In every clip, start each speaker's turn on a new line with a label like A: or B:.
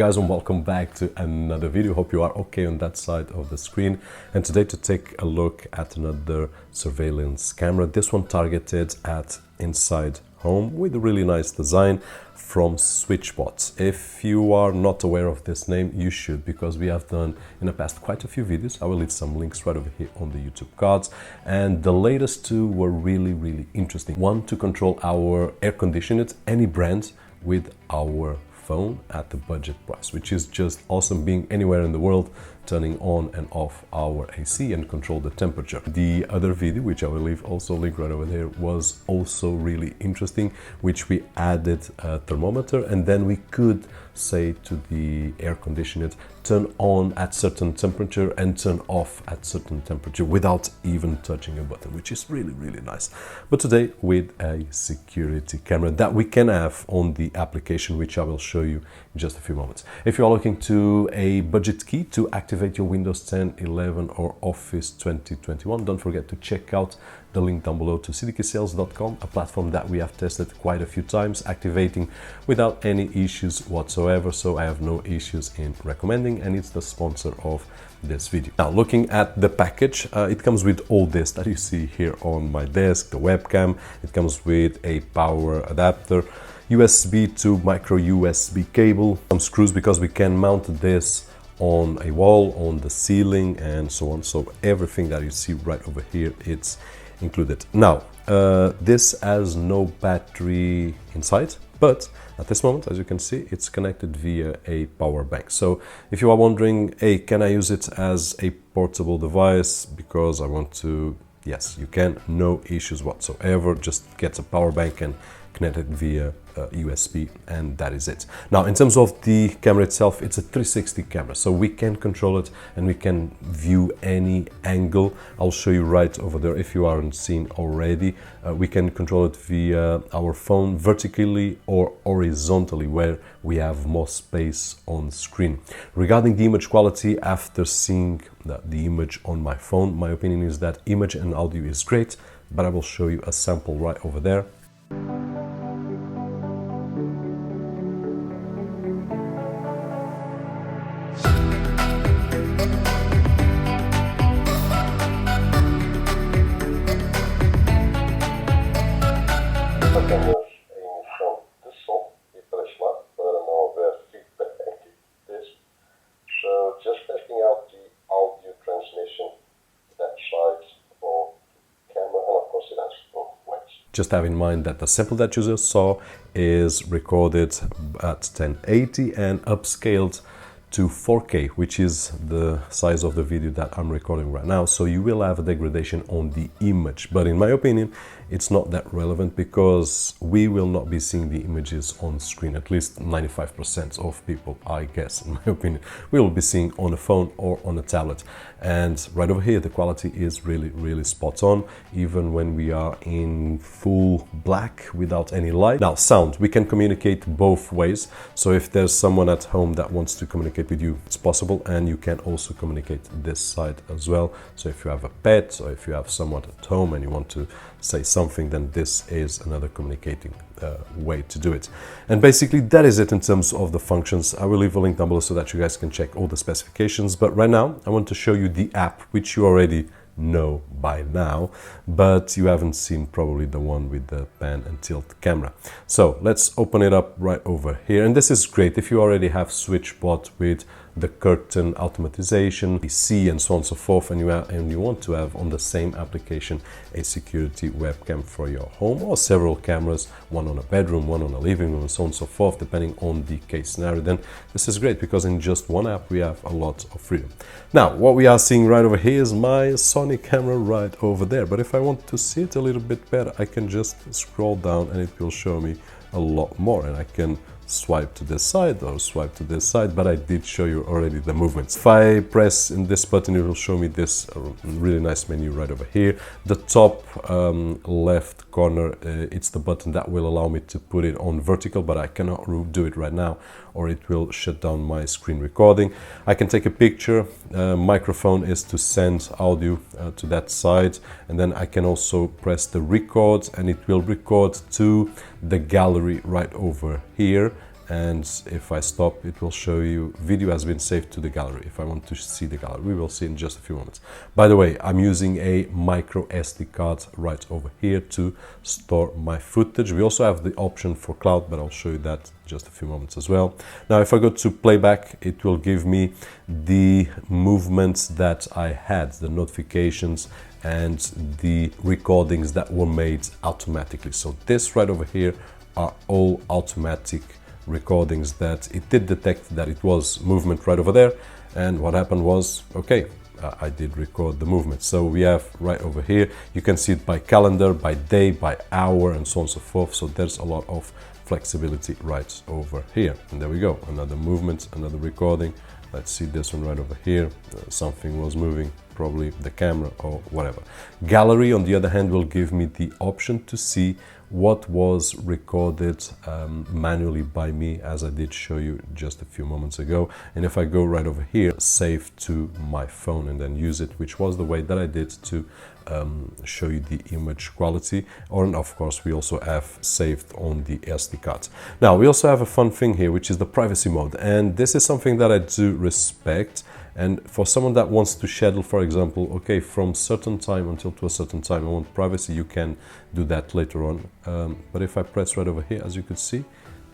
A: Guys, and welcome back to another video. Hope you are okay on that side of the screen. And today to take a look at another surveillance camera, this one targeted at inside home with a really nice design from SwitchBot. If you are not aware of this name, you should, because we have done in the past quite a few videos. I will leave some links right over here on the YouTube cards, and the latest two were really interesting. One to control our air conditioners, any brand, with our phone at the budget price, which is just awesome, being anywhere in the world, turning on and off our AC and control the temperature. The other video, which I will leave also link right over there, was also really interesting, which we added a thermometer, and then we could say to the air conditioner, turn on at certain temperature and turn off at certain temperature without even touching a button, which is really nice. But today with a security camera that we can have on the application, which I will show you in just a few moments. If you are looking to a budget key to activate your Windows 10, 11 or Office 2021, don't forget to check out the link down below to cdkeysales.com, a platform that we have tested quite a few times, activating without any issues whatsoever. So I have no issues in recommending, and it's the sponsor of this video. Now, looking at the package, it comes with all this that you see here on my desk, the webcam. It comes with a power adapter, USB to micro USB cable, some screws because we can mount this on a wall, on the ceiling, and so on. So everything that you see right over here, it's included. Now, this has no battery inside, but at this moment, as you can see, it's connected via a power bank. So if you are wondering, hey, can I use it as a portable device because I want to? Yes, you can, no issues whatsoever. Just get a power bank and connect it via USB, and that is it. Now, in terms of the camera itself, it's a 360 camera, so we can control it and we can view any angle. I'll show you right over there if you aren't seen already. We can control it via our phone vertically or horizontally, where we have more space on screen. Regarding the image quality, after seeing the image on my phone, my opinion is that image and audio is great, but I will show you a sample right over there.
B: Just testing out the audio transmission that side of the camera, and of course it has both ways.
A: Just have in mind that the sample that you just saw is recorded at 1080 and upscaled to 4K, which is the size of the video that I'm recording right now. So you will have a degradation on the image, but in my opinion, it's not that relevant because we will not be seeing the images on screen. At least 95% of people, I guess, in my opinion, we will be seeing on a phone or on a tablet. And right over here, the quality is really spot on, even when we are in full black without any light. Now, sound, we can communicate both ways. So if there's someone at home that wants to communicate with you, it's possible, and you can also communicate this side as well. So if you have a pet or if you have someone at home and you want to say something, then this is another communicating way to do it. And basically that is it in terms of the functions. I will leave a link down below so that you guys can check all the specifications, but right now I want to show you the app, which you already know by now, but you haven't seen probably the one with the pan and tilt camera. So let's open it up right over here, and this is great if you already have SwitchBot with the curtain automatization, PC, and so on and so forth, and you want to have on the same application a security webcam for your home, or several cameras, one on a bedroom, one on a living room, and so on and so forth, depending on the case scenario. Then this is great because in just one app we have a lot of freedom. Now, what we are seeing right over here is my Sony camera right over there, but if I want to see it a little bit better, I can just scroll down and it will show me a lot more, and I can swipe to this side or swipe to this side, but I did show you already the movements. If I press in this button, it will show me this really nice menu right over here. The top left corner, it's the button that will allow me to put it on vertical, but I cannot do it right now or it will shut down my screen recording. I can take a picture. Microphone is to send audio to that side, and then I can also press the record and it will record to the gallery right over here. and if I stop, it will show you video has been saved to the gallery. If I want to see the gallery, we will see in just a few moments. By the way, I'm using a micro SD card right over here to store my footage. We also have the option for cloud, but I'll show you that in just a few moments as well. Now, if I go to playback, it will give me the movements that I had, the notifications and the recordings that were made automatically. So this right over here are all automatic recordings that it did detect that it was movement right over there, and what happened was, okay, I did record the movement. So we have right over here, you can see it by calendar, by day, by hour, and so on and so forth. So there's a lot of flexibility right over here. And there we go, another movement, another recording. Let's see this one right over here. Something was moving, probably the camera or whatever. Gallery, on the other hand, will give me the option to see what was recorded manually by me, as I did show you just a few moments ago. And if I go right over here, save to my phone and then use it, which was the way that I did to show you the image quality. Or, of course, we also have saved on the SD card. Now, we also have a fun thing here, which is the privacy mode. And this is something that I do respect. And for someone that wants to schedule, for example, okay, from certain time until to a certain time, I want privacy, you can do that later on. But if I press right over here, as you could see,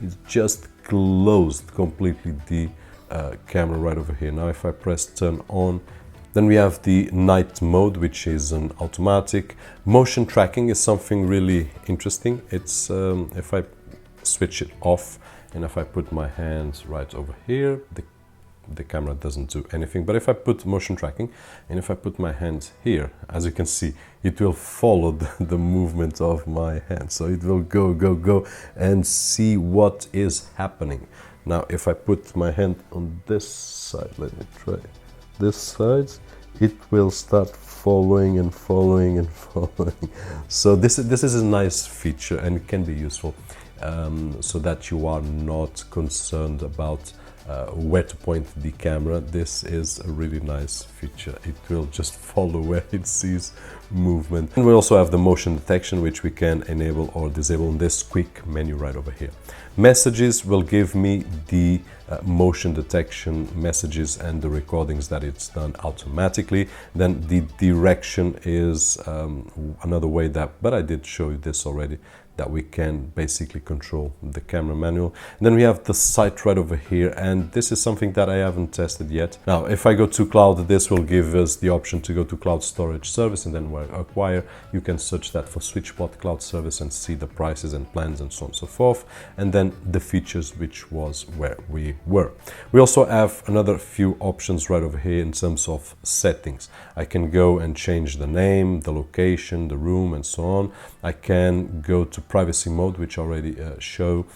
A: it just closed completely the camera right over here. Now, if I press turn on, then we have the night mode, which is an automatic. Motion tracking is something really interesting. It's if I switch it off and if I put my hands right over here, the camera doesn't do anything. But if I put motion tracking and if I put my hand here, as you can see, it will follow the movement of my hand. So it will go and see what is happening. Now, if I put my hand on this side, let me try this side, it will start following and following and following. So this is a nice feature, and it can be useful so that you are not concerned about where to point the camera. This is a really nice feature. It will just follow where it sees movement. And we also have the motion detection, which we can enable or disable in this quick menu right over here. Messages will give me the motion detection messages and the recordings that it's done automatically. Then the direction is another way that, but I did show you this already, that we can basically control the camera manual. And then we have the site right over here, and this is something that I haven't tested yet. Now, if I go to cloud, this will give us the option to go to cloud storage service, and then where acquire, you can search that for SwitchBot cloud service and see the prices and plans and so on and so forth, and then the features, which was where we were. We also have another few options right over here in terms of settings. I can go and change the name, the location, the room, and so on. I can go to privacy mode, which already show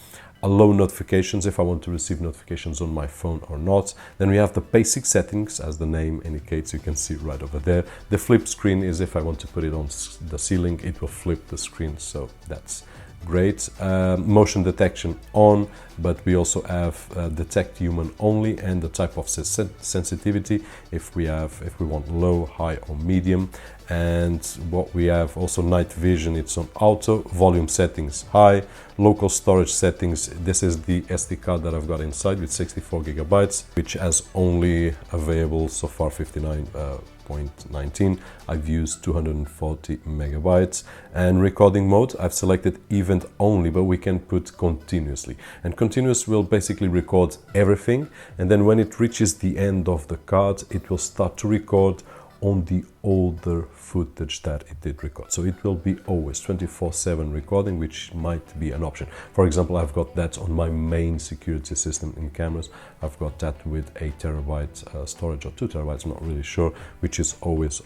A: allow notifications if I want to receive notifications on my phone or not. Then we have the basic settings, as the name indicates, you can see right over there. The flip screen is if I want to put it on the ceiling, it will flip the screen, so that's great. Motion detection on, but we also have detect human only and the type of sensitivity if we want low, high or medium. And what we have also night vision, it's on auto, volume settings high, local storage settings. This is the SD card that I've got inside with 64 gigabytes, which has only available so far 59.19. I've used 240 megabytes. And recording mode, I've selected event only, but we can put continuously. And continuous will basically record everything. And then when it reaches the end of the card, it will start to record on the older footage that it did record. So it will be always 24/7 recording, which might be an option. For example, I've got that on my main security system in cameras. I've got that with 8 terabyte storage or 2 terabytes, I'm not really sure, which is always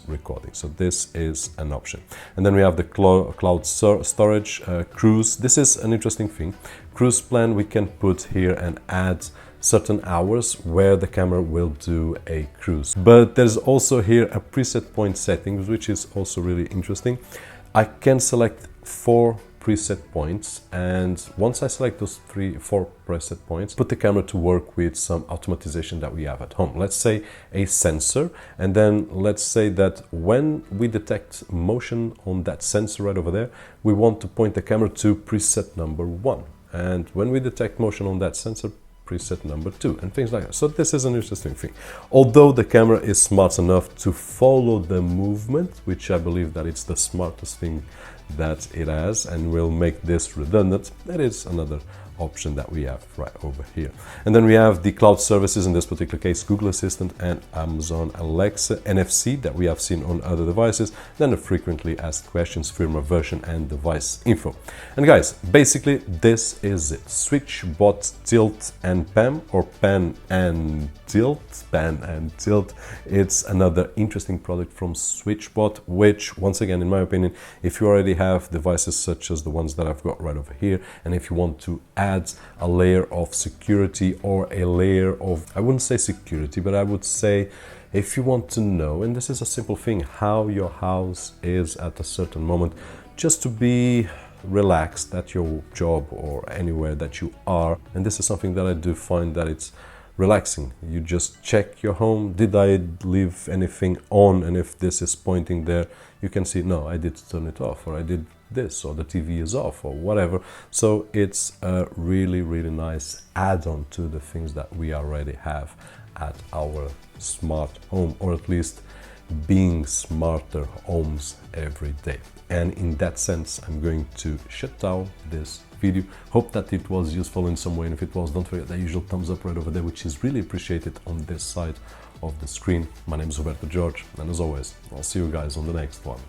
A: recording. So this is an option. And then we have the cloud storage, cruise. This is an interesting thing. Cruise plan we can put here and add certain hours where the camera will do a cruise. But there's also here a preset point settings, which is also really interesting. I can select 4 preset points, and once I select those 4 preset points, put the camera to work with some automatization that we have at home. Let's say a sensor, and then let's say that when we detect motion on that sensor right over there, we want to point the camera to preset number 1. and when we detect motion on that sensor, preset number 2, and things like that. So this is an interesting thing. Although the camera is smart enough to follow the movement, which I believe that it's the smartest thing that it has and will make this redundant, that is another option that we have right over here. And then we have the cloud services, in this particular case Google Assistant and Amazon Alexa, NFC that we have seen on other devices, then the frequently asked questions, firmware version and device info. And guys, basically this is it. SwitchBot Tilt and Pan, or Pan and Tilt. It's another interesting product from SwitchBot, which once again, in my opinion, if you already have devices such as the ones that I've got right over here, and if you want to add a layer of security or a layer of, I wouldn't say security, but I would say if you want to know, and this is a simple thing, how your house is at a certain moment, just to be relaxed at your job or anywhere that you are. And this is something that I do find that it's relaxing. You just check your home, did I leave anything on, and if this is pointing there, you can see, no, I did turn it off, or I did this, or the TV is off, or whatever. So it's a really, really nice add-on to the things that we already have at our smart home, or at least being smarter homes every day. And in that sense, I'm going to shut down this video. Hope that it was useful in some way, and if it was, don't forget the usual thumbs up right over there, which is really appreciated on this side of the screen. My name is Roberto Jorge, and as always, I'll see you guys on the next one.